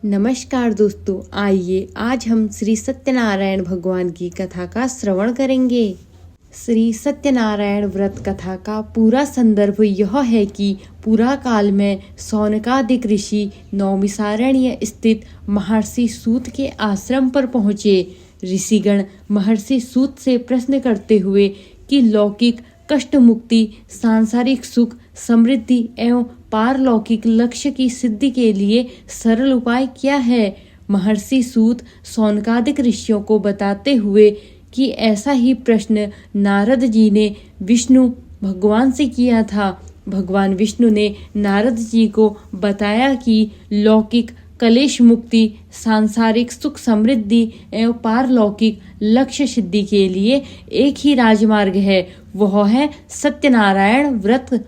नमस्कार दोस्तों, आइए आज हम श्री सत्यनारायण भगवान की कथा का श्रवण करेंगे। श्री सत्यनारायण व्रत कथा का पूरा संदर्भ यह है कि पूरा काल में शौनकादिक ऋषि नौमिषारण्य स्थित महर्षि सूत के आश्रम पर पहुँचे। ऋषिगण महर्षि सूत से प्रश्न करते हुए कि लौकिक कष्ट मुक्ति, सांसारिक सुख, समृद्धि एवं पारलौकिक लक्ष्य की सिद्धि के लिए सरल उपाय क्या है। महर्षि सूत शौनकादिक ऋषियों को बताते हुए कि ऐसा ही प्रश्न नारद जी ने विष्णु भगवान से किया था। भगवान विष्णु ने नारद जी को बताया कि लौकिक कलेश मुक्ति, सांसारिक सुख समृद्धि एवं पारलौकिक लक्ष्य सिद्धि के लिए एक ही राजमार्ग है, वह है सत्यनारायण व्रत।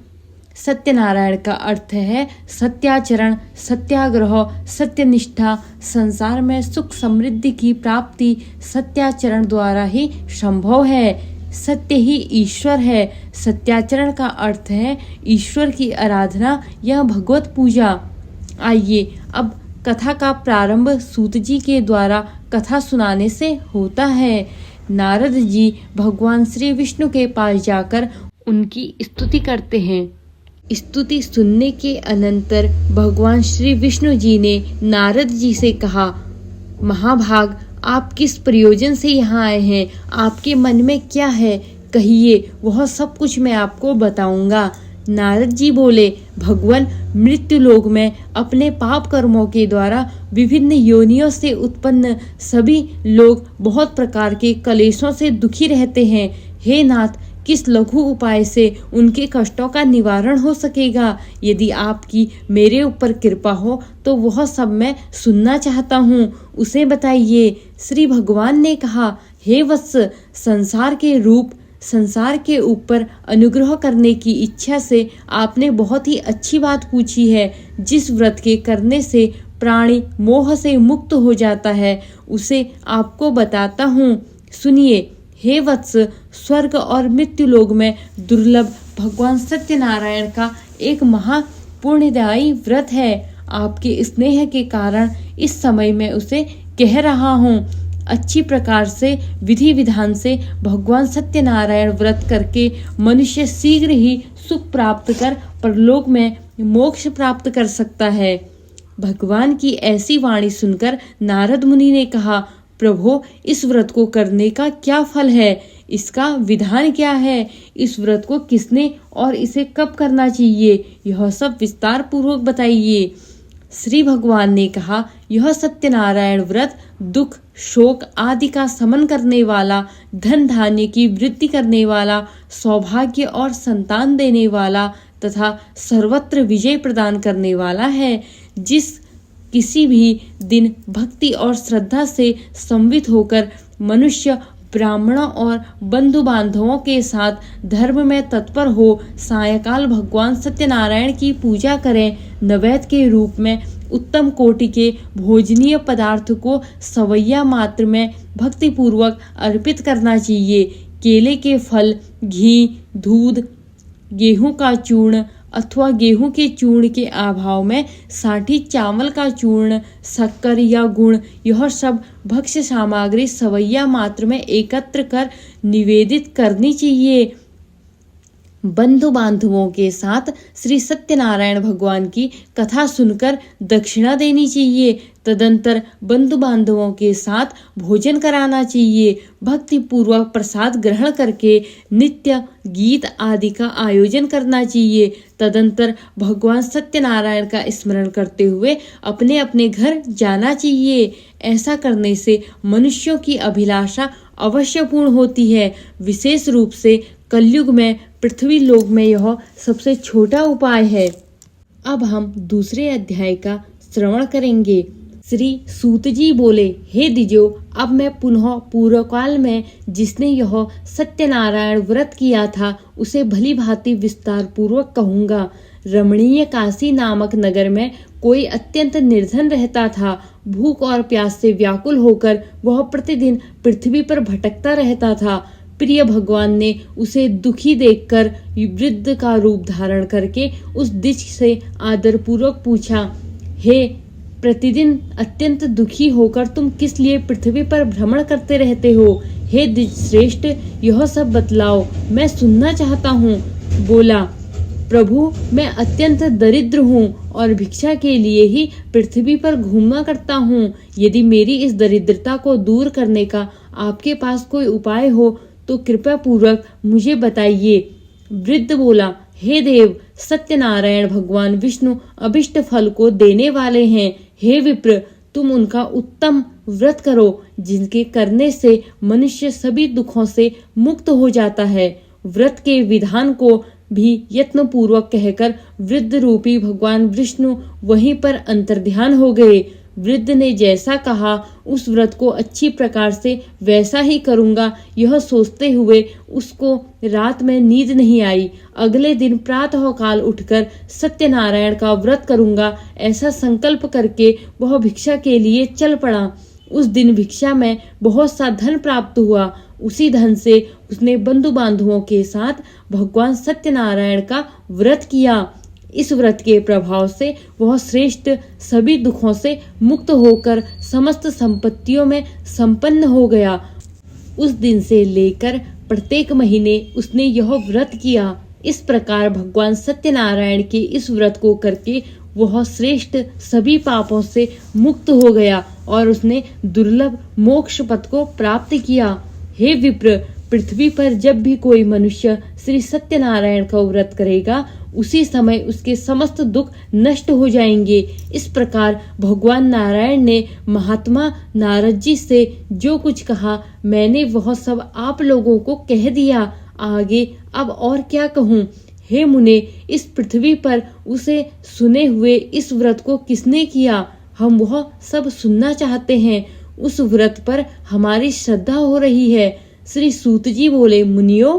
सत्यनारायण का अर्थ है सत्याचरण, सत्याग्रह, सत्यनिष्ठा। संसार में सुख समृद्धि की प्राप्ति सत्याचरण द्वारा ही संभव है। सत्य ही ईश्वर है। सत्याचरण का अर्थ है ईश्वर की आराधना या भगवत पूजा। आइए अब कथा का प्रारंभ सूत जी के द्वारा कथा सुनाने से होता है। नारद जी भगवान श्री विष्णु के पास जाकर उनकी स्तुति करते हैं। स्तुति सुनने के अनंतर भगवान श्री विष्णु जी ने नारद जी से कहा, महाभाग, आप किस प्रयोजन से यहाँ आए हैं? आपके मन में क्या है? कहिए, वह सब कुछ मैं आपको बताऊंगा। नारद जी बोले, भगवान, मृत्यु लोक में अपने पाप कर्मों के द्वारा विभिन्न योनियों से उत्पन्न सभी लोग बहुत प्रकार के कलेशों से दुखी रहते हैं। हे नाथ, किस लघु उपाय से उनके कष्टों का निवारण हो सकेगा? यदि आपकी मेरे ऊपर कृपा हो तो वह सब मैं सुनना चाहता हूँ, उसे बताइए। श्री भगवान ने कहा, हे वत्स, संसार के ऊपर अनुग्रह करने की इच्छा से आपने बहुत ही अच्छी बात पूछी है। जिस व्रत के करने से प्राणी मोह से मुक्त हो जाता है, उसे आपको बताता हूँ, सुनिए। हे वत्स, स्वर्ग और मृत्यु लोक में दुर्लभ भगवान सत्यनारायण का एक महा पुण्यदायी व्रत है। आपके स्नेह के कारण इस समय मैं उसे कह रहा हूँ। अच्छी प्रकार से विधि विधान से भगवान सत्यनारायण व्रत करके मनुष्य शीघ्र ही सुख प्राप्त कर परलोक में मोक्ष प्राप्त कर सकता है। भगवान की ऐसी वाणी सुनकर नारद मुनि ने कहा, प्रभु, इस व्रत को करने का क्या फल है? इसका विधान क्या है? इस व्रत को किसने और इसे कब करना चाहिए? यह सब विस्तार पूर्वक बताइए। श्री भगवान ने कहा, यह सत्यनारायण व्रत दुख, शोक आदि का शमन करने वाला, धन धान्य की वृद्धि करने वाला, सौभाग्य और संतान देने वाला तथा सर्वत्र विजय प्रदान करने वाला है। जिस किसी भी दिन भक्ति और श्रद्धा से संवित होकर मनुष्य ब्राह्मणों और बंधु बांधवों के साथ धर्म में तत्पर हो सायंकाल भगवान सत्यनारायण की पूजा करें। नैवेद्य के रूप में उत्तम कोटि के भोजनीय पदार्थ को सवैया मात्र में भक्ति पूर्वक अर्पित करना चाहिए। केले के फल, घी, दूध, गेहूं का चूर्ण अथवा गेहूं के चूर्ण के अभाव में साठी चावल का चूर्ण, शक्कर या गुड़, यह सब भक्ष्य सामग्री सवैया मात्र में एकत्र कर निवेदित करनी चाहिए। बंधु बांधवों के साथ श्री सत्यनारायण भगवान की कथा सुनकर दक्षिणा देनी चाहिए। तदंतर बंधु बांधवों के साथ भोजन कराना चाहिए। भक्ति पूर्वक प्रसाद ग्रहण करके नित्य गीत आदि का आयोजन करना चाहिए। तदंतर भगवान सत्यनारायण का स्मरण करते हुए अपने अपने घर जाना चाहिए। ऐसा करने से मनुष्यों की अभिलाषा अवश्य पूर्ण होती है। विशेष रूप से कलयुग में पृथ्वी लोक में यह सबसे छोटा उपाय है। अब हम दूसरे अध्याय का श्रवण करेंगे। श्री सूत जी बोले, हे द्विजो, अब मैं पुनः पूर्व काल में जिसने यह सत्यनारायण व्रत किया था उसे भली भांति विस्तार पूर्वक कहूँगा। रमणीय काशी नामक नगर में कोई अत्यंत निर्धन रहता था। भूख और प्यास से व्याकुल होकर वह प्रतिदिन पृथ्वी पर भटकता रहता था। प्रिय भगवान ने उसे दुखी देखकर वृद्ध का रूप धारण करके उस द्विज से आदर पूर्वक पूछा, हे प्रतिदिन अत्यंत दुखी होकर तुम किस लिए पृथ्वी पर भ्रमण करते रहते हो? हे द्विजश्रेष्ठ, यह सब बतलाओ, मैं सुनना चाहता हूँ। बोला, प्रभु, मैं अत्यंत दरिद्र हूँ और भिक्षा के लिए ही पृथ्वी पर घूमा करता हूँ। यदि मेरी इस दरिद्रता को दूर करने का आपके पास कोई उपाय हो तो कृपया पूर्वक मुझे बताइए। वृद्ध बोला, हे देव, सत्यनारायण भगवान विष्णु अभिष्ट फल को देने वाले हैं। हे विप्र, तुम उनका उत्तम व्रत करो, जिनके करने से मनुष्य सभी दुखों से मुक्त हो जाता है। व्रत के विधान को भी यत्न पूर्वक कहकर वृद्ध रूपी भगवान विष्णु वहीं पर अंतर्ध्यान हो गए। वृद्ध ने जैसा कहा उस व्रत को अच्छी प्रकार से वैसा ही करूंगा, यह सोचते हुए उसको रात में नींद नहीं आई। अगले दिन प्रातः काल उठकर सत्यनारायण का व्रत करूंगा ऐसा संकल्प करके वह भिक्षा के लिए चल पड़ा। उस दिन भिक्षा में बहुत सा धन प्राप्त हुआ। उसी धन से उसने बंधु बांधवों के साथ भगवान सत्यनारायण का व्रत किया। इस व्रत के प्रभाव से वह श्रेष्ठ सभी दुखों से मुक्त होकर समस्त संपत्तियों में संपन्न हो गया। उस दिन से लेकर प्रत्येक महीने उसने यह व्रत किया। इस प्रकार भगवान सत्यनारायण के इस व्रत को करके वह श्रेष्ठ सभी पापों से मुक्त हो गया और उसने दुर्लभ मोक्ष पद को प्राप्त किया। हे विप्र, पृथ्वी पर जब भी कोई मनुष्य श्री सत्यनारायण का व्रत करेगा उसी समय उसके समस्त दुख नष्ट हो जाएंगे। इस प्रकार भगवान नारायण ने महात्मा नारद जी से जो कुछ कहा मैंने वह सब आप लोगों को कह दिया। आगे अब और क्या कहूँ? हे मुने, इस पृथ्वी पर उसे सुने हुए इस व्रत को किसने किया, हम वह सब सुनना चाहते हैं। उस व्रत पर हमारी श्रद्धा हो रही है। श्री सूत जी बोले, मुनियो,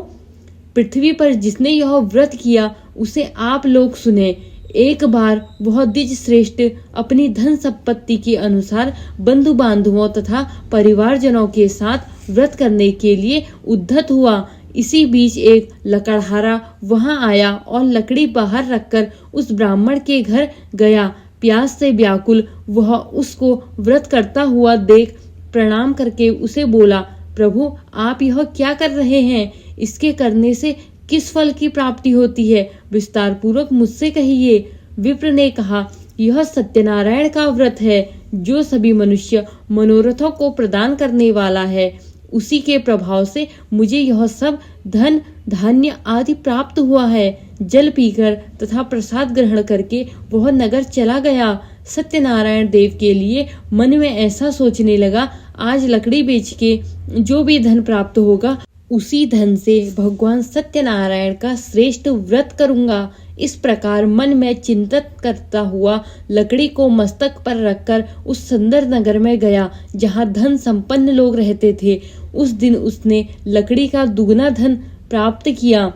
पृथ्वी पर जिसने यह व्रत किया उसे आप लोग सुने। एक बार वह द्विज श्रेष्ठ अपनी धन संपत्ति के अनुसार बंधु बांधवों तथा परिवारजनों के साथ व्रत करने के लिए उद्धत हुआ। इसी बीच एक लकड़हारा वहां आया और लकड़ी बाहर रखकर उस ब्राह्मण के घर गया। प्यास से व्याकुल वह उसको व्रत करता हुआ देख प्रणाम करके उसे बोला, प्रभु, आप यह क्या कर रहे हैं? इसके करने से किस फल की प्राप्ति होती है? विस्तार पूर्वक मुझसे कहिए। विप्र ने कहा, यह सत्यनारायण का व्रत है जो सभी मनुष्य मनोरथों को प्रदान करने वाला है। उसी के प्रभाव से मुझे यह सब धन धान्य आदि प्राप्त हुआ है। जल पीकर तथा प्रसाद ग्रहण करके वह नगर चला गया। सत्यनारायण देव के लिए मन में ऐसा सोचने लगा, आज लकड़ी बेच के जो भी धन प्राप्त होगा उसी धन से भगवान सत्यनारायण का श्रेष्ठ व्रत करूंगा। इस प्रकार मन में चिंतित करता हुआ लकड़ी को मस्तक पर रखकर उस सुंदर नगर में गया जहाँ धन संपन्न लोग रहते थे। उस दिन उसने लकड़ी का दुगना धन प्राप्त किया।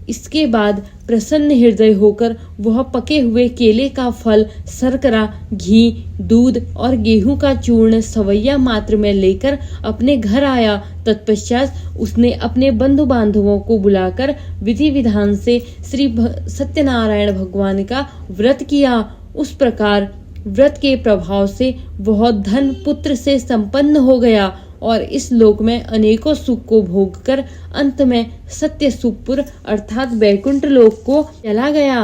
इसके बाद प्रसन्न हृदय होकर वह पके हुए केले का फल, शर्करा, घी, दूध और गेहूं का चूर्ण सवैया मात्र में लेकर अपने घर आया। तत्पश्चात उसने अपने बंधु बांधवों को बुलाकर विधि विधान से श्री सत्यनारायण भगवान का व्रत किया। उस प्रकार व्रत के प्रभाव से वह धन पुत्र से संपन्न हो गया और इस लोक में अनेकों सुख को भोगकर अंत में सत्य सुखपुर अर्थात बैकुंठ लोक को चला गया।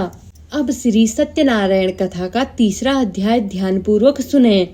अब श्री सत्यनारायण कथा का तीसरा अध्याय ध्यान पूर्वक सुने।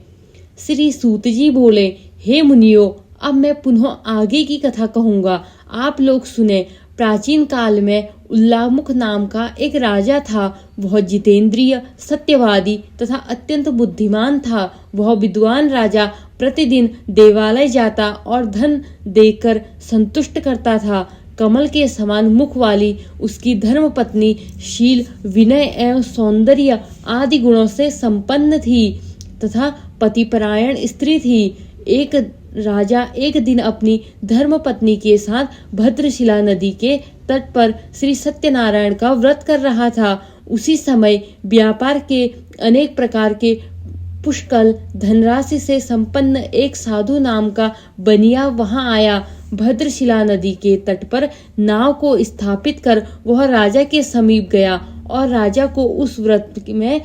श्री सूत जी बोले, हे मुनियो, अब मैं पुनः आगे की कथा कहूँगा, आप लोग सुने। प्राचीन काल में उल्लामुख नाम का एक राजा था। वह जितेंद्रिय, सत्यवादी तथा अत्यंत बुद्धिमान था। वह विद्वान राजा प्रतिदिन देवालय जाता और धन देकर संतुष्ट करता था। कमल के समान मुख वाली उसकी धर्मपत्नी शील, विनय एवं सौंदर्य आदि गुणों से संपन्न थी तथा पतिपरायण स्त्री थी। एक राजा एक दिन अपनी धर्मपत्नी के साथ भद्रशिला नदी के तट पर श्री सत्यनारायण का व्रत कर रहा था। उसी समय व्यापार के अनेक प्रकार के पुष्कल धनराशि से संपन्न एक साधु नाम का बनिया वहां आया। भद्रशिला नदी के तट पर नाव को स्थापित कर वह राजा के समीप गया और राजा को उस व्रत में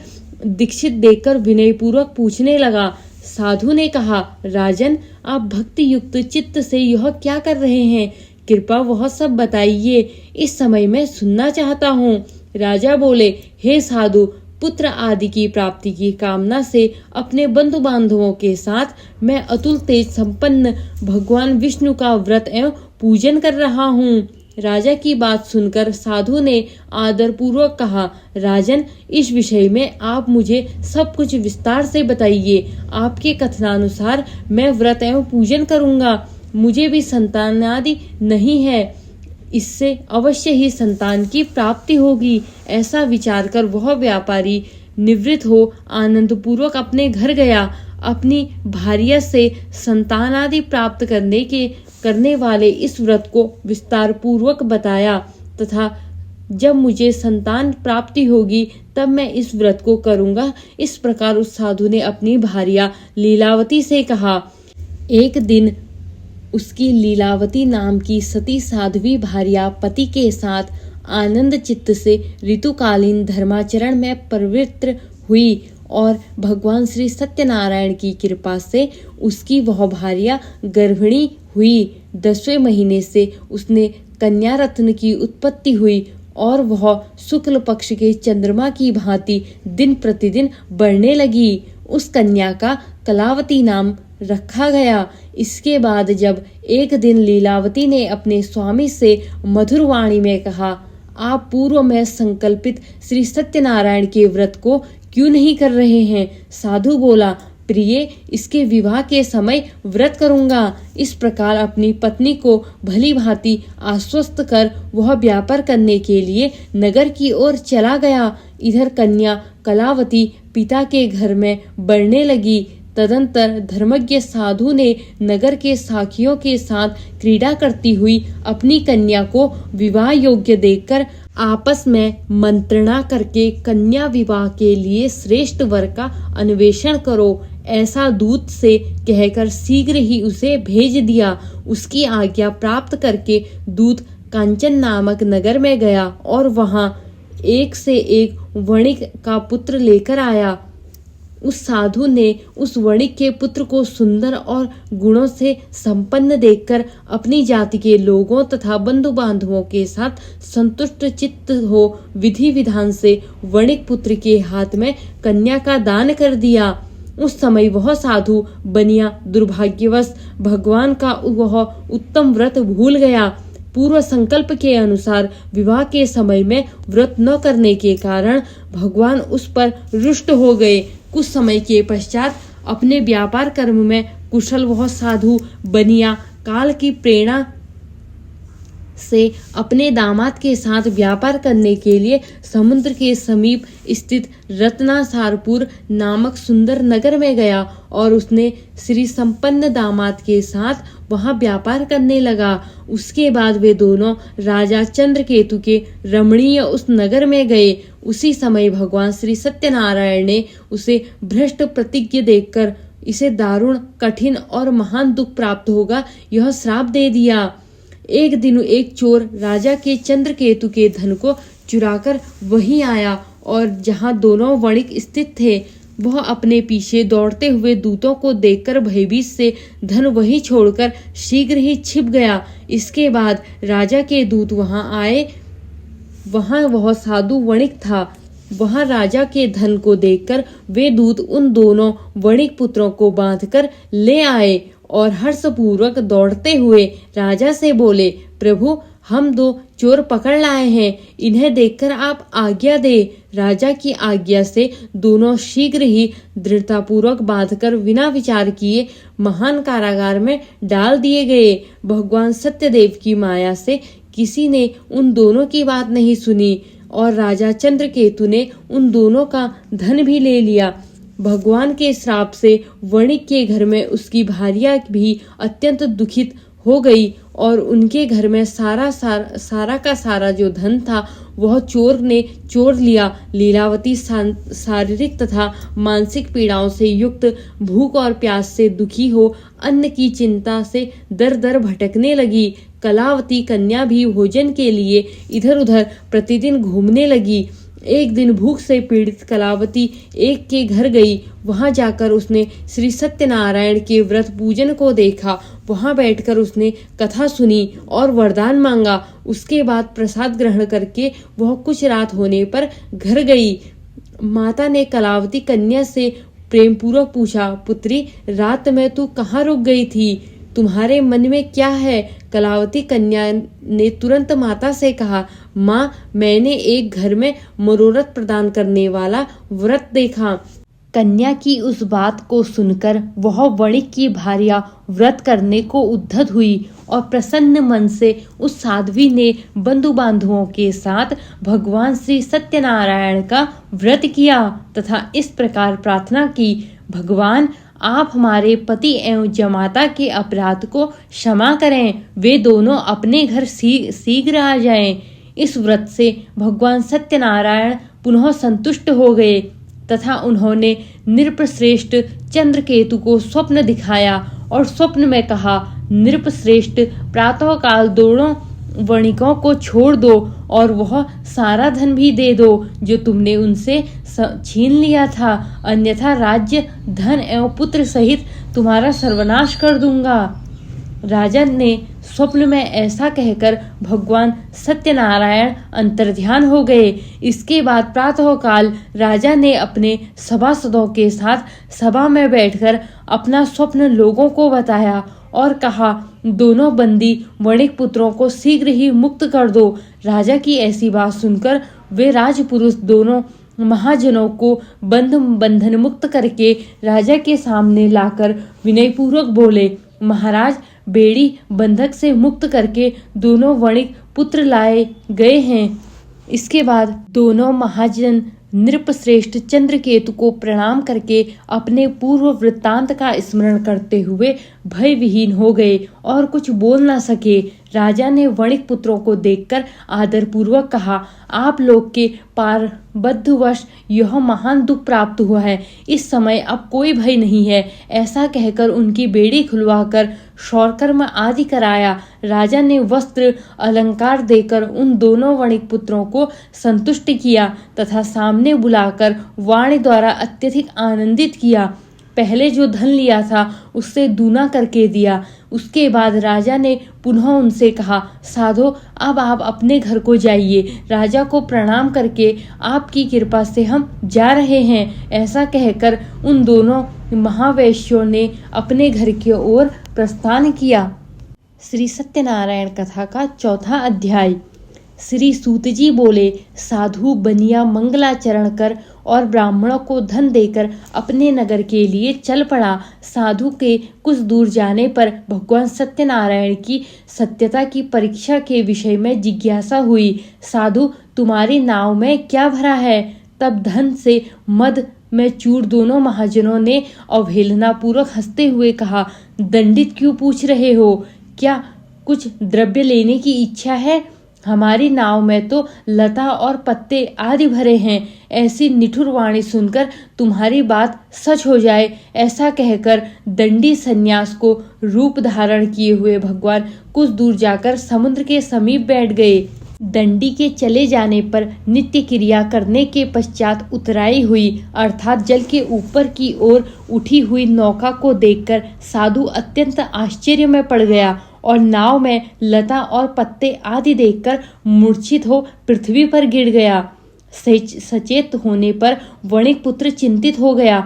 दीक्षित देखकर विनयपूर्वक पूछने लगा। साधु ने कहा, राजन, आप भक्ति युक्त चित्त से यह क्या कर रहे हैं? कृपा वह सब बताइए, इस समय मैं सुनना चाहता हूँ। राजा बोले, हे साधु, पुत्र आदि की प्राप्ति की कामना से अपने बंधु बांधवों के साथ मैं अतुल तेज संपन्न भगवान विष्णु का व्रत एवं पूजन कर रहा हूँ। राजा की बात सुनकर साधु ने आदर पूर्वक कहा, राजन, इस विषय में आप मुझे सब कुछ विस्तार से बताइए। आपके कथनानुसार मैं व्रत एवं पूजन करूंगा। मुझे भी संतान आदि नहीं है, इससे अवश्य ही संतान की प्राप्ति होगी। ऐसा विचार कर वह व्यापारी निवृत्त हो आनंद पूर्वक अपने घर गया। अपनी भार्या से संतान आदि प्राप्त करने वाले इस व्रत को विस्तार पूर्वक बताया तथा जब मुझे संतान प्राप्ति होगी तब मैं इस व्रत को करूंगा। इस प्रकार उस साधु ने अपनी भार्या लीलावती से कहा। एक दिन उसकी लीलावती नाम की सती साध्वी भार्या पति के साथ आनंद चित्त से ऋतुकालीन धर्माचरण में प्रवृत्त हुई और भगवान श्री सत्यनारायण की कृपा से उसकी वह भार्या गर्भिणी हुई। 10वें महीने से उसने कन्या रत्न की उत्पत्ति हुई और वह शुक्ल पक्ष के चंद्रमा की भांति दिन प्रतिदिन बढ़ने लगी। उस कन्या का कलावती नाम रखा गया। इसके बाद जब एक दिन लीलावती ने अपने स्वामी से मधुर वाणी में कहा, आप पूर्व में संकल्पित श्री सत्यनारायण के व्रत को क्यों नहीं कर रहे हैं? साधु बोला, प्रिय, इसके विवाह के समय व्रत करूंगा। इस प्रकार अपनी पत्नी को भली भांति आश्वस्त कर वह व्यापार करने के लिए नगर की ओर चला गया। इधर कन्या कलावती पिता के घर में बढ़ने लगी। तदंतर धर्मज्ञ साधु ने नगर के साखियों के साथ क्रीड़ा करती हुई अपनी कन्या को विवाह योग्य देखकर आपस में मंत्रणा करके कन्या विवाह के लिए श्रेष्ठ वर का अन्वेषण करो, ऐसा दूत से कहकर शीघ्र ही उसे भेज दिया। उसकी आज्ञा प्राप्त करके दूत कांचन नामक नगर में गया और वहां एक से एक वणिक का पुत्र लेकर आया। उस साधु ने उस वणिक के पुत्र को सुंदर और गुणों से संपन्न देखकर अपनी जाति के लोगों तथा बंधु बांधवों के साथ संतुष्ट चित्त हो विधि विधान से वणिक पुत्र के हाथ में कन्या का दान कर दिया। उस समय वह साधु बनिया दुर्भाग्यवश भगवान का वह उत्तम व्रत भूल गया। पूर्व संकल्प के अनुसार विवाह के समय में व्रत न करने के कारण भगवान उस पर रुष्ट हो गए। कुछ समय के पश्चात अपने व्यापार कर्म में कुशल वह साधु बनिया काल की प्रेरणा से अपने दामाद के साथ व्यापार करने के लिए समुद्र के समीप स्थित रत्नासारपुर नामक सुंदर नगर में गया और उसने श्री संपन्न दामाद के साथ वहां व्यापार करने लगा। उसके बाद वे दोनों राजा चंद्रकेतु के रमणीय उस नगर में गए। उसी समय भगवान श्री सत्यनारायण ने उसे भ्रष्ट प्रतिज्ञ देखकर इसे दारुण, कठिन और महान दुख प्राप्त होगा यह श्राप दे दिया। एक दिन एक चोर राजा के चंद्रकेतु के धन को चुराकर वहीं आया और जहां दोनों वणिक स्थित थे वह अपने पीछे दौड़ते हुए दूतों को देखकर भयभीत से धन वहीं छोड़कर शीघ्र ही छिप गया। इसके बाद राजा के दूत वहां आए। वहां वह साधु वणिक था। वहां राजा के धन को देखकर वे दूत उन दोनों वणिक पुत्रों को बांधकर ले आए और हर्षपूर्वक दौड़ते हुए राजा से बोले, प्रभु, हम दो चोर पकड़ लाए हैं, इन्हें देखकर आप आज्ञा दे। राजा की आज्ञा से दोनों शीघ्र ही दृढ़तापूर्वक बांधकर बिना विचार किए महान कारागार में डाल दिए गए। भगवान सत्यदेव की माया से किसी ने उन दोनों की बात नहीं सुनी और राजा चंद्रकेतु ने उन दोनों का धन भी ले लिया। भगवान के श्राप से वणिक के घर में उसकी भार्या भी अत्यंत दुखित हो गई और उनके घर में सारा का सारा जो धन था वह चोर ने चोर लिया। लीलावती शारीरिक तथा मानसिक पीड़ाओं से युक्त भूख और प्यास से दुखी हो अन्न की चिंता से दर दर भटकने लगी। कलावती कन्या भी भोजन के लिए इधर उधर प्रतिदिन घूमने लगी। एक दिन भूख से पीड़ित कलावती एक के घर गई। वहां जाकर उसने श्री सत्यनारायण के व्रत पूजन को देखा। वहां बैठकर उसने कथा सुनी और वरदान मांगा। उसके बाद प्रसाद ग्रहण करके वह कुछ रात होने पर घर गई। माता ने कलावती कन्या से प्रेम पूर्वक पूछा, पुत्री, रात में तू कहाँ रुक गई थी? तुम्हारे मन में क्या है? कलावती कन्या ने तुरंत माता से कहा, माँ, मैंने एक घर में मनोरथ प्रदान करने वाला व्रत देखा। कन्या की उस बात को सुनकर वह वणिक की भार्या व्रत करने को उद्यत हुई और प्रसन्न मन से उस साध्वी ने बंधु बांधवों के साथ भगवान श्री सत्यनारायण का व्रत किया तथा इस प्रकार प्रार्थना की, भगवान, आप हमारे पति एवं जमाता के अपराध को क्षमा करें। वे दोनों अपने घर शीघ्र आ जाएं। इस व्रत से भगवान सत्यनारायण पुनः संतुष्ट हो गए तथा उन्होंने नृपश्रेष्ठ चंद्रकेतु को स्वप्न दिखाया और स्वप्न में कहा, नृपश्रेष्ठ, प्रातःकाल दोनों वणिकों को छोड़ दो और वह सारा धन भी दे दो जो तुमने उनसे छीन लिया था, अन्यथा राज्य, धन एवं पुत्र सहित तुम्हारा सर्वनाश कर दूंगा। राजा ने स्वप्न में ऐसा कहकर भगवान सत्यनारायण अंतर्ध्यान हो गए। इसके बाद प्रातःकाल राजा ने अपने सभासदों के साथ सभा में बैठकर अपना स्वप्न लोगों को बताया और कहा, दोनों बंदी वणिक पुत्रों को शीघ्र ही मुक्त कर दो। राजा की ऐसी बात सुनकर वे राजपुरुष दोनों महाजनों को बंधन मुक्त करके राजा के सामने लाकर विनयपूर्वक बोले, महाराज, बेड़ी बंधक से मुक्त करके दोनों वणिक पुत्र लाए गए हैं। इसके बाद दोनों महाजन नृपश्रेष्ठ चंद्रकेतु को प्रणाम करके अपने पूर्व वृत्तांत का स्मरण करते हुए भय विहीन हो गए और कुछ बोल न सके। राजा ने वणिक पुत्रों को देखकर आदर पूर्वक कहा, आप लोग के पारबद्धवश यह महान दुख प्राप्त हुआ है। इस समय अब कोई भय नहीं है। ऐसा कहकर उनकी बेड़ी खुलवाकर शौरकर्म आदि कराया। राजा ने वस्त्र अलंकार देकर उन दोनों वणिक पुत्रों को संतुष्ट किया तथा सामने बुलाकर वाणी द्वारा अत्यधिक आनंदित किया। पहले जो धन लिया था उससे दूना करके दिया। उसके बाद राजा ने पुनः उनसे कहा, साधो, अब आप अपने घर को जाइए। राजा को प्रणाम करके आपकी कृपा से हम जा रहे हैं। ऐसा कहकर उन दोनों महावैश्यों ने अपने घर की ओर प्रस्थान किया। श्री सत्यनारायण कथा का चौथा अध्याय। श्री सूत जी बोले, साधु बनिया मंगलाचरण कर और ब्राह्मणों को धन देकर अपने नगर के लिए चल पड़ा। साधु के कुछ दूर जाने पर भगवान सत्यनारायण की सत्यता की परीक्षा के विषय में जिज्ञासा हुई। साधु, तुम्हारी नाव में क्या भरा है? तब धन से मद में चूर दोनों महाजनों ने अवहेलना पूर्वक हंसते हुए कहा, दंडित क्यों पूछ रहे हो? क्या कुछ द्रव्य लेने की इच्छा है? हमारी नाव में तो लता और पत्ते आदि भरे हैं। ऐसी निठुर वाणी सुनकर तुम्हारी बात सच हो जाए। ऐसा कहकर दंडी सन्यास को रूप धारण किए हुए भगवान कुछ दूर जाकर समुद्र के समीप बैठ गए। दंडी के चले जाने पर नित्य क्रिया करने के पश्चात उतराई हुई अर्थात जल के ऊपर की ओर उठी हुई नौका को देखकर साधु अत्यंत आश्चर्य में पड़ गया और नाव में लता और पत्ते आदि देखकर मूर्छित हो पृथ्वी पर गिर गया। सचेत होने पर वणिक पुत्र चिंतित हो गया।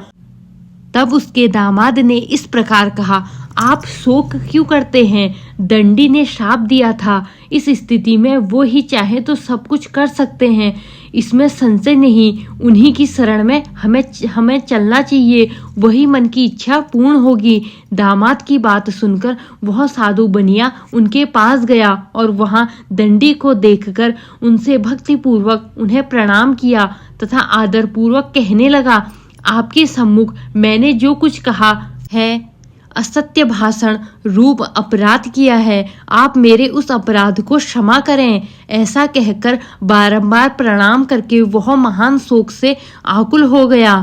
तब उसके दामाद ने इस प्रकार कहा, आप शोक क्यों करते हैं? दंडी ने श्राप दिया था। इस स्थिति में वो ही चाहे तो सब कुछ कर सकते हैं, इसमें संशय नहीं। उन्हीं की शरण में हमें चलना चाहिए, वही मन की इच्छा पूर्ण होगी। दामाद की बात सुनकर वह साधु बनिया उनके पास गया और वहां दंडी को देखकर उनसे भक्ति पूर्वक उन्हें प्रणाम किया तथा आदर पूर्वक कहने लगा, आपके सम्मुख मैंने जो कुछ कहा है असत्य भाषण रूप अपराध किया है। आप मेरे उस अपराध को क्षमा करें। ऐसा कहकर बारंबार प्रणाम करके वह महान शोक से आकुल हो गया।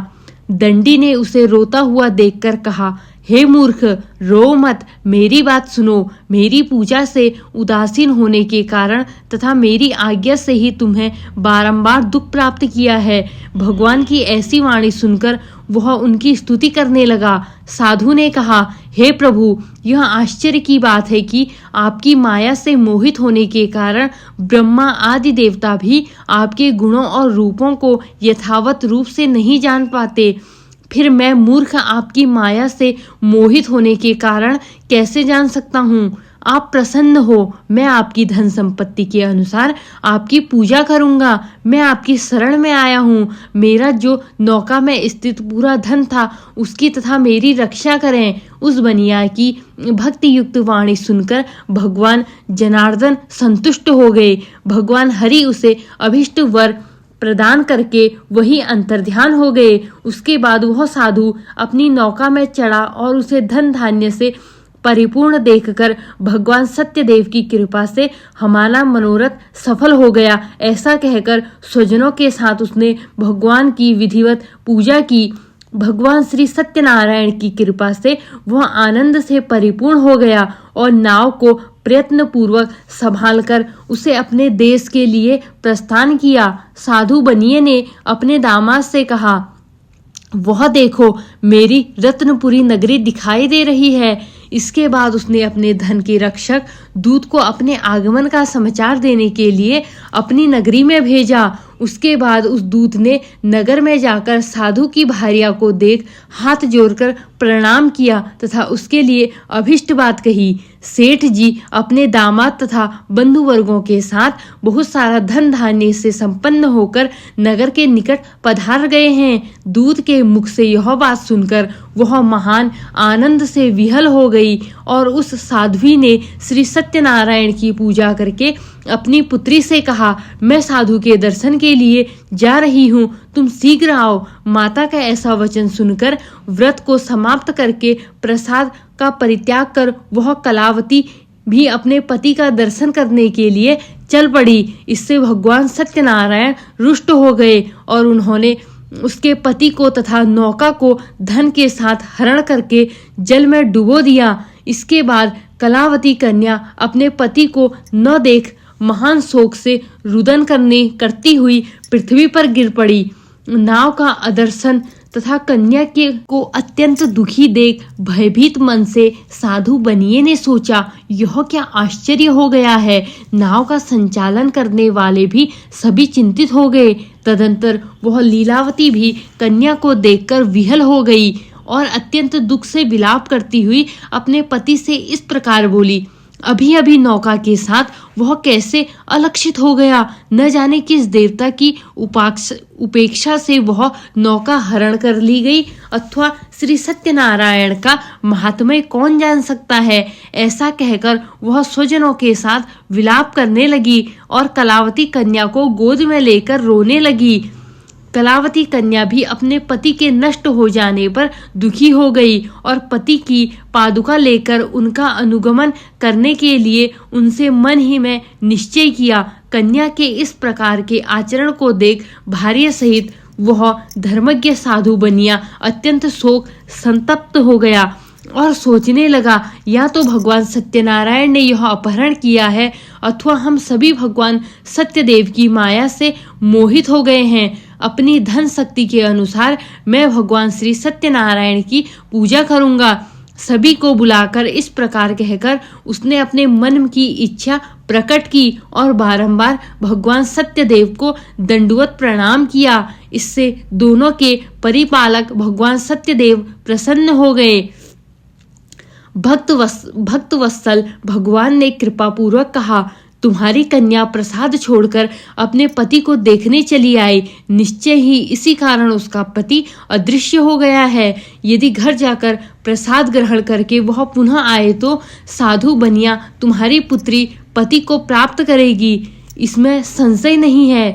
दंडी ने उसे रोता हुआ देखकर कहा, हे मूर्ख, रो मत, मेरी बात सुनो। मेरी पूजा से उदासीन होने के कारण तथा मेरी आज्ञा से ही तुम्हें बारंबार दुख प्राप्त किया है। भगवान की ऐसी वाणी सुनकर वह उनकी स्तुति करने लगा। साधु ने कहा, हे प्रभु, यह आश्चर्य की बात है कि आपकी माया से मोहित होने के कारण ब्रह्मा आदि देवता भी आपके गुणों और रूपों को यथावत रूप से नहीं जान पाते। फिर मैं मूर्ख आपकी माया से मोहित होने के कारण कैसे जान सकता हूँ? आप प्रसन्न हो, मैं आपकी धन संपत्ति के अनुसार आपकी पूजा करूंगा। मैं आपकी शरण में आया हूँ। मेरा जो नौका में स्थित पूरा धन था उसकी तथा मेरी रक्षा करें। उस बनिया की भक्ति युक्त वाणी सुनकर भगवान जनार्दन संतुष्ट हो गए। भगवान हरि उसे अभिष्ट वर प्रदान करके वही अंतर्ध्यान हो गए। उसके बाद वह साधु अपनी नौका में चढ़ा और उसे धन धान्य से परिपूर्ण देखकर भगवान सत्यदेव की कृपा से हमारा मनोरथ सफल हो गया, ऐसा कहकर स्वजनों के साथ उसने भगवान की विधिवत पूजा की। भगवान श्री सत्यनारायण की कृपा से वह आनंद से परिपूर्ण हो गया और नाव को प्रयत्न पूर्वक संभालकर उसे अपने देश के लिए प्रस्थान किया। साधु बनिए ने अपने दामाद से कहा, वह देखो, मेरी रत्नपुरी नगरी दिखाई दे रही है। इसके बाद उसने अपने धन के रक्षक दूत को अपने आगमन का समाचार देने के लिए अपनी नगरी में भेजा। उसके बाद उस दूत ने नगर में जाकर साधु की भार्या को देख हाथ जोड़कर प्रणाम किया तथा उसके लिए अभिष्ट बात कही। सेठ जी अपने दामाद तथा बंधु वर्गों के साथ बहुत सारा धन धान्य से संपन्न होकर नगर के निकट पधार गए हैं। दूत के मुख से यह बात सुनकर वह महान आनंद से विहल हो गई और उस साध्वी ने श्री सत्यनारायण की पूजा करके अपनी पुत्री से कहा, मैं साधु के दर्शन के लिए जा रही हूँ, तुम शीघ्र आओ। माता का ऐसा वचन सुनकर व्रत को समाप्त करके प्रसाद का परित्याग कर वह कलावती भी अपने पति का दर्शन करने के लिए चल पड़ी। इससे भगवान सत्यनारायण रुष्ट हो गए और उन्होंने उसके पति को तथा नौका को धन के साथ हरण करके जल में डुबो दिया। इसके बाद कलावती कन्या अपने पति को न देख महान शोक से रुदन करती हुई पृथ्वी पर गिर पड़ी। नाव का अदर्शन तथा कन्या के को अत्यंत दुखी देख भयभीत मन से साधु बनिए ने सोचा, यह क्या आश्चर्य हो गया है। नाव का संचालन करने वाले भी सभी चिंतित हो गए। तदंतर वह लीलावती भी कन्या को देखकर विहल हो गई और अत्यंत दुख से विलाप करती हुई अपने पति से इस प्रकार बोली, अभी अभी नौका के साथ वह कैसे अलक्षित हो गया। न जाने किस देवता की उपेक्षा से वह नौका हरण कर ली गई, अथवा श्री सत्यनारायण का महात्म्य कौन जान सकता है। ऐसा कहकर वह स्वजनों के साथ विलाप करने लगी और कलावती कन्या को गोद में लेकर रोने लगी। कलावती कन्या भी अपने पति के नष्ट हो जाने पर दुखी हो गई और पति की पादुका लेकर उनका अनुगमन करने के लिए उनसे मन ही में निश्चय किया। कन्या के इस प्रकार के आचरण को देख भार्या सहित वह धर्मज्ञ साधु बनिया अत्यंत शोक संतप्त हो गया और सोचने लगा, या तो भगवान सत्यनारायण ने यह अपहरण किया है अथवा हम सभी भगवान सत्यदेव की माया से मोहित हो गए हैं। अपनी धन शक्ति के अनुसार मैं भगवान श्री सत्यनारायण की पूजा करूंगा। सभी को बुलाकर इस प्रकार कहकर उसने अपने मन की इच्छा प्रकट की और बारंबार भगवान सत्यदेव को दंडवत प्रणाम किया। इससे दोनों के परिपालक भगवान सत्यदेव प्रसन्न हो गए। भक्त वत्सल भगवान ने कृपा पूर्वक कहा, तुम्हारी कन्या प्रसाद छोड़कर अपने पति को देखने चली आई। निश्चय ही इसी कारण उसका पति अदृश्य हो गया है। यदि घर जाकर प्रसाद ग्रहण करके वह पुनः आए तो साधु बनिया तुम्हारी पुत्री पति को प्राप्त करेगी, इसमें संशय नहीं है।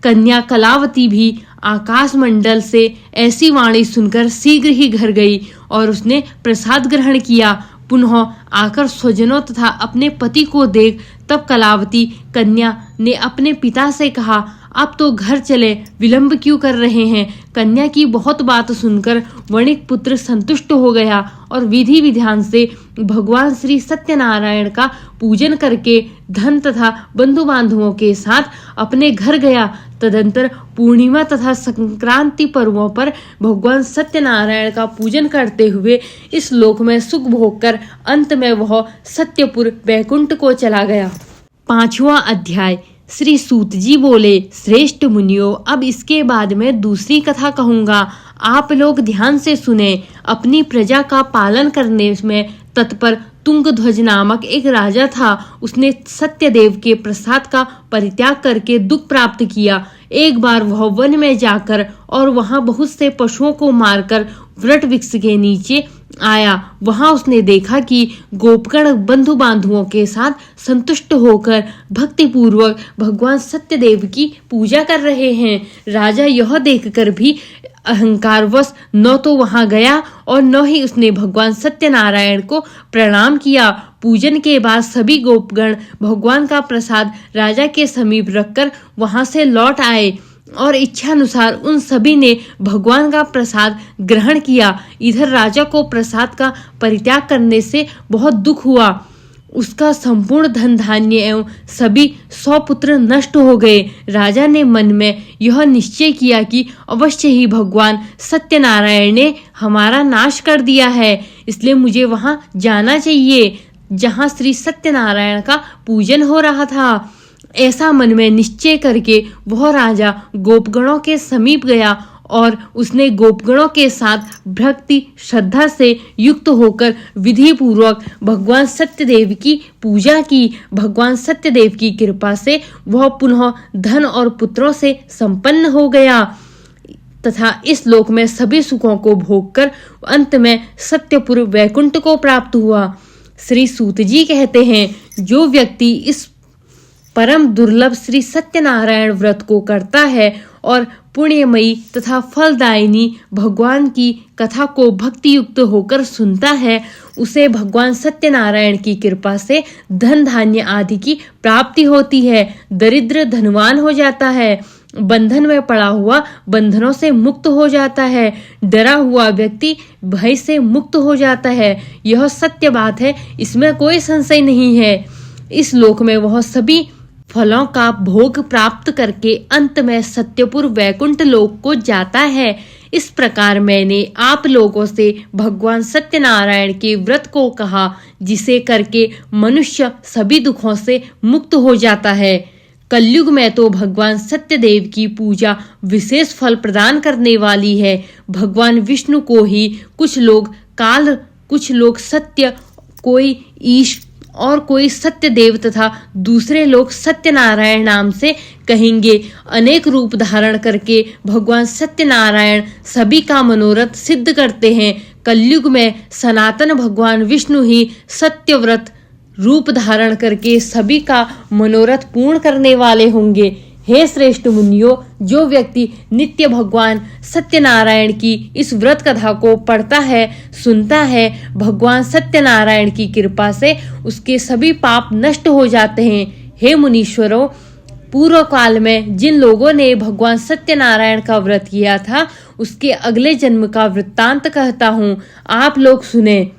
कन्या कलावती भी आकाश मंडल से ऐसी वाणी सुनकर शीघ्र ही घर गई और उसने प्रसाद ग्रहण किया। पुनः आकर स्वजनों तथा अपने पति को देख तब कलावती कन्या ने अपने पिता से कहा, आप तो घर चले, विलंब क्यों कर रहे हैं? कन्या की बहुत बात सुनकर वणिक पुत्र संतुष्ट हो गया और विधि विधान से भगवान श्री सत्यनारायण का पूजन करके धन तथा बंधु बांधवों के साथ अपने घर गया। तदंतर पूर्णिमा तथा संक्रांति पर्वों पर भगवान सत्यनारायण का पूजन करते हुए इस लोक में सुख भोग कर अंत में वह सत्यपुर वैकुंठ को चला गया। 5वां अध्याय। श्री सूत जी बोले, श्रेष्ठ मुनियों, अब इसके बाद मैं दूसरी कथा कहूंगा, आप लोग ध्यान से सुने। अपनी प्रजा का पालन करने में तत्पर तुंगध्वज नामक एक राजा था। उसने सत्यदेव के प्रसाद का परित्याग करके दुख प्राप्त किया। एक बार वह वन में जाकर और वहां बहुत से पशुओं को मारकर वृट वृक्ष के नीचे आया। वहां उसने देखा कि गोपगण बंधु बांधुओं के साथ संतुष्ट होकर भक्ति पूर्वक भगवान सत्यदेव की पूजा कर रहे हैं। राजा यह देखकर भी अहंकारवश न तो वहां गया और न ही उसने भगवान सत्यनारायण को प्रणाम किया। पूजन के बाद सभी गोपगण भगवान का प्रसाद राजा के समीप रखकर वहां से लौट आए और इच्छानुसार उन सभी ने भगवान का प्रसाद ग्रहण किया। इधर राजा को प्रसाद का परित्याग करने से बहुत दुख हुआ। उसका संपूर्ण धन धान्य एवं सभी 100 पुत्र नष्ट हो गए। राजा ने मन में यह निश्चय किया कि अवश्य ही भगवान सत्यनारायण ने हमारा नाश कर दिया है, इसलिए मुझे वहां जाना चाहिए जहां श्री सत्यनारायण का पूजन हो रहा था। ऐसा मन में निश्चय करके वह राजा गोपगणों के समीप गया और उसने गोपगणों के साथ भक्ति श्रद्धा से युक्त होकर विधि पूर्वक भगवान सत्यदेव की पूजा की। भगवान सत्यदेव की कृपा से वह पुनः धन और पुत्रों से संपन्न हो गया तथा इस लोक में सभी सुखों को भोगकर अंत में सत्यपुर वैकुंठ को प्राप्त हुआ। श्री सूत जी कहते हैं, जो व्यक्ति इस परम दुर्लभ श्री सत्यनारायण व्रत को करता है और पुण्यमयी तथा फलदायिनी भगवान की कथा को भक्ति युक्त होकर सुनता है, उसे भगवान सत्यनारायण की कृपा से धन धान्य आदि की प्राप्ति होती है। दरिद्र धनवान हो जाता है, बंधन में पड़ा हुआ बंधनों से मुक्त हो जाता है, डरा हुआ व्यक्ति भय से मुक्त हो जाता है। यह सत्य बात है, इसमें कोई संशय नहीं है। इस लोक में वह सभी फलों का भोग प्राप्त करके अंत में सत्यपुर वैकुंठ लोक को जाता है। इस प्रकार मैंने आप लोगों से भगवान सत्यनारायण के व्रत को कहा, जिसे करके मनुष्य सभी दुखों से मुक्त हो जाता है। कलयुग में तो भगवान सत्यदेव की पूजा विशेष फल प्रदान करने वाली है। भगवान विष्णु को ही कुछ लोग काल, कुछ लोग सत्य, कोई ईश और कोई सत्यदेव तथा दूसरे लोग सत्यनारायण नाम से कहेंगे। अनेक रूप धारण करके भगवान सत्यनारायण सभी का मनोरथ सिद्ध करते हैं। कलयुग में सनातन भगवान विष्णु ही सत्यव्रत रूप धारण करके सभी का मनोरथ पूर्ण करने वाले होंगे। हे श्रेष्ठ मुनियों, जो व्यक्ति नित्य भगवान सत्यनारायण की इस व्रत कथा को पढ़ता है, सुनता है, भगवान सत्यनारायण की कृपा से उसके सभी पाप नष्ट हो जाते हैं। हे मुनीश्वरों, पूर्व काल में जिन लोगों ने भगवान सत्यनारायण का व्रत किया था, उसके अगले जन्म का वृत्तांत कहता हूँ, आप लोग सुने।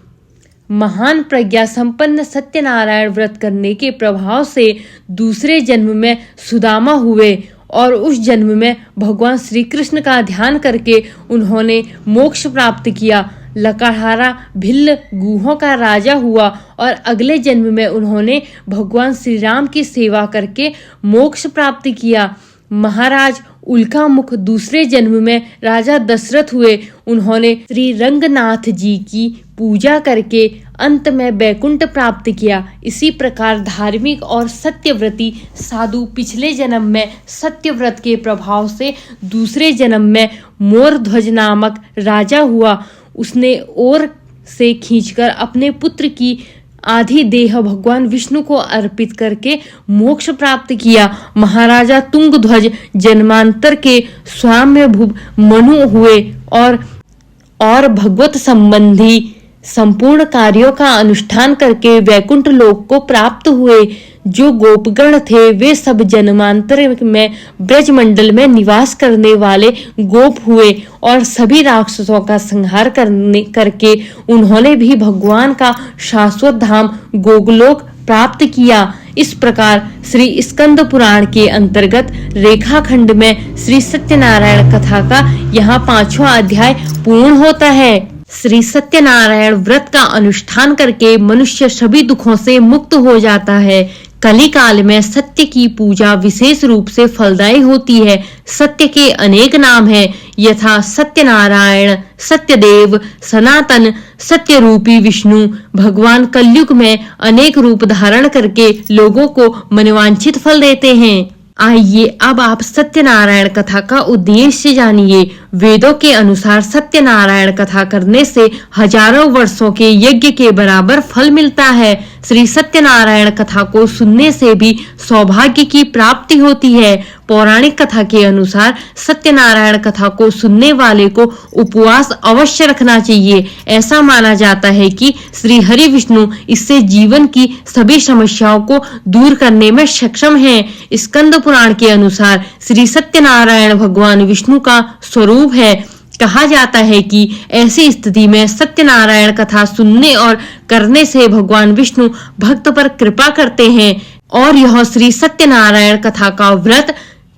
महान प्रज्ञा संपन्न सत्यनारायण व्रत करने के प्रभाव से दूसरे जन्म में सुदामा हुए और उस जन्म में भगवान श्री कृष्ण का ध्यान करके उन्होंने मोक्ष प्राप्त किया। लकाहारा भिल्ल गुहों का राजा हुआ और अगले जन्म में उन्होंने भगवान श्री राम की सेवा करके मोक्ष प्राप्त किया। महाराज उल्का मुख दूसरे जन्म में राजा दशरथ हुए। उन्होंने श्री रंगनाथ जी की पूजा करके अंत में वैकुंठ प्राप्त किया। इसी प्रकार धार्मिक और सत्यव्रती साधु पिछले जन्म में सत्यव्रत के प्रभाव से दूसरे जन्म में मोरध्वज नामक राजा हुआ। उसने ओर से खींचकर अपने पुत्र की आधी देह भगवान विष्णु को अर्पित करके मोक्ष प्राप्त किया। महाराजा तुंगध्वज जन्मांतर के स्वाम्यभुव मनु हुए और भगवत संबंधी संपूर्ण कार्यों का अनुष्ठान करके वैकुंठ लोक को प्राप्त हुए। जो गोपगण थे वे सब जन्मांतर में ब्रजमंडल में निवास करने वाले गोप हुए और सभी राक्षसों का संहार करके उन्होंने भी भगवान का शाश्वत धाम गोलोक प्राप्त किया। इस प्रकार श्री स्कंद पुराण के अंतर्गत रेखाखंड में श्री सत्यनारायण कथा का यहाँ 5वां अध्याय पूर्ण होता है। श्री सत्यनारायण व्रत का अनुष्ठान करके मनुष्य सभी दुखों से मुक्त हो जाता है। कली काल में सत्य की पूजा विशेष रूप से फलदायी होती है। सत्य के अनेक नाम हैं, यथा सत्यनारायण, सत्यदेव, सनातन, सत्य रूपी विष्णु। भगवान कलयुग में अनेक रूप धारण करके लोगों को मनवांछित फल देते हैं। आइए अब आप सत्यनारायण कथा का उद्देश्य जानिए। वेदों के अनुसार सत्यनारायण कथा करने से हजारों वर्षों के यज्ञ के बराबर फल मिलता है। श्री सत्यनारायण कथा को सुनने से भी सौभाग्य की प्राप्ति होती है। पौराणिक कथा के अनुसार सत्यनारायण कथा को सुनने वाले को उपवास अवश्य रखना चाहिए। ऐसा माना जाता है कि श्री हरि विष्णु इससे जीवन की सभी समस्याओं को दूर करने में सक्षम हैं। स्कंद पुराण के अनुसार श्री सत्यनारायण भगवान विष्णु का स्वरूप है। कहा जाता है कि ऐसी स्थिति में सत्यनारायण कथा सुनने और करने से भगवान विष्णु भक्त पर कृपा करते हैं और यह श्री सत्यनारायण कथा का व्रत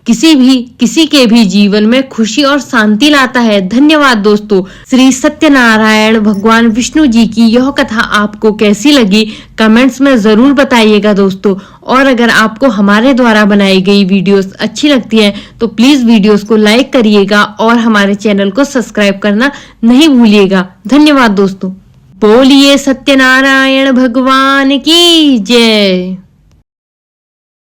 किसी के भी जीवन में खुशी और शांति लाता है। धन्यवाद दोस्तों। श्री सत्यनारायण भगवान विष्णु जी की यह कथा आपको कैसी लगी कमेंट्स में जरूर बताइएगा दोस्तों। और अगर आपको हमारे द्वारा बनाई गई वीडियोस अच्छी लगती हैं तो प्लीज वीडियोस को लाइक करिएगा और हमारे चैनल को सब्सक्राइब करना नहीं भूलिएगा। धन्यवाद दोस्तों। बोलिए सत्यनारायण भगवान की जय।